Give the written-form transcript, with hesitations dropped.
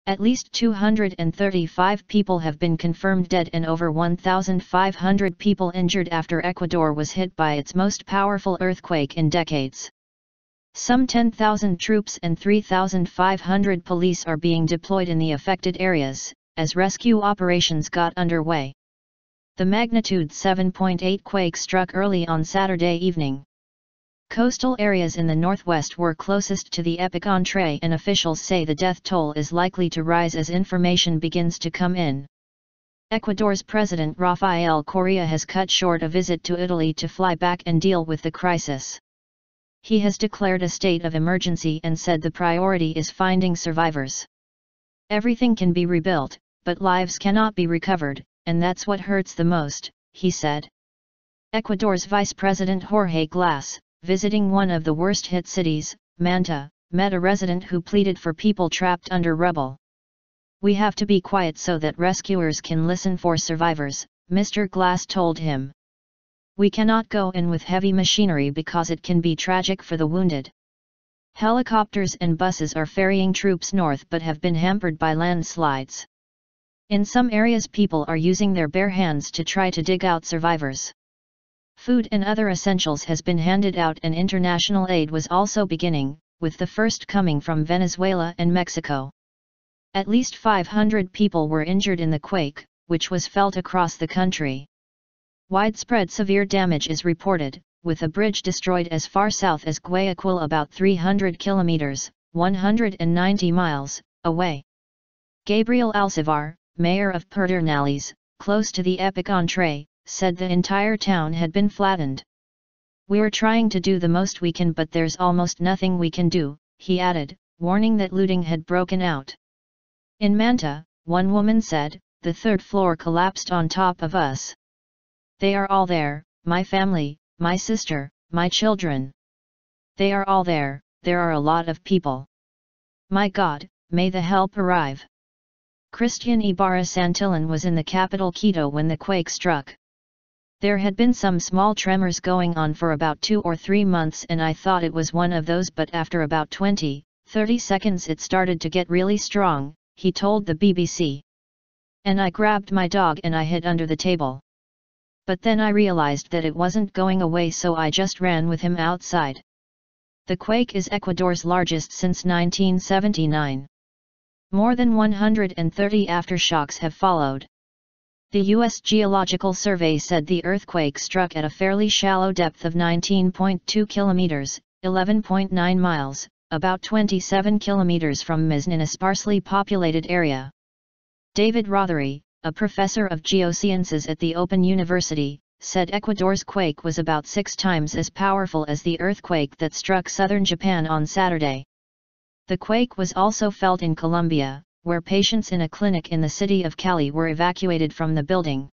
At least 235 people have been confirmed dead and over 1,500 people injured after Ecuador was hit by its most powerful earthquake in decades. Some 10,000 troops and 3,500 police are being deployed in the affected areas, as rescue operations got underway. The magnitude 7.8 quake struck early on Saturday evening. Coastal areas in the northwest were closest to the epicentre, and officials say the death toll is likely to rise as information begins to come in. Ecuador's President Rafael Correa has cut short a visit to Italy to fly back and deal with the crisis. He has declared a state of emergency and said the priority is finding survivors. Everything can be rebuilt, but lives cannot be recovered, and that's what hurts the most, he said. Ecuador's Vice President Jorge Glas, visiting one of the worst-hit cities, Manta, met a resident who pleaded for people trapped under rubble. "We have to be quiet so that rescuers can listen for survivors," Mr. Glas told him. "We cannot go in with heavy machinery because it can be tragic for the wounded." Helicopters and buses are ferrying troops north but have been hampered by landslides. In some areas people are using their bare hands to try to dig out survivors. Food and other essentials has been handed out and international aid was also beginning, with the first coming from Venezuela and Mexico. At least 500 people were injured in the quake, which was felt across the country. Widespread severe damage is reported, with a bridge destroyed as far south as Guayaquil, about 300 kilometers, 190 miles, away. Gabriel Alcivar, mayor of Pedernales, close to the epicentre, said the entire town had been flattened. "We're trying to do the most we can, but there's almost nothing we can do," he added, warning that looting had broken out. In Manta, one woman said, "The third floor collapsed on top of us. They are all there, my family, my sister, my children. They are all there, there are a lot of people. My God, may the help arrive." Christian Ibarra Santillan was in the capital Quito when the quake struck. "There had been some small tremors going on for about 2 or 3 months and I thought it was one of those, but after about 20-30 seconds it started to get really strong," he told the BBC. "And I grabbed my dog and I hid under the table. But then I realized that it wasn't going away, so I just ran with him outside." The quake is Ecuador's largest since 1979. More than 130 aftershocks have followed. The U.S. Geological Survey said the earthquake struck at a fairly shallow depth of 19.2 kilometers, 11.9 miles, about 27 kilometers from Mizn, in a sparsely populated area. David Rothery, a professor of geosciences at the Open University, said Ecuador's quake was about 6 times as powerful as the earthquake that struck southern Japan on Saturday. The quake was also felt in Colombia, where patients in a clinic in the city of Cali were evacuated from the building.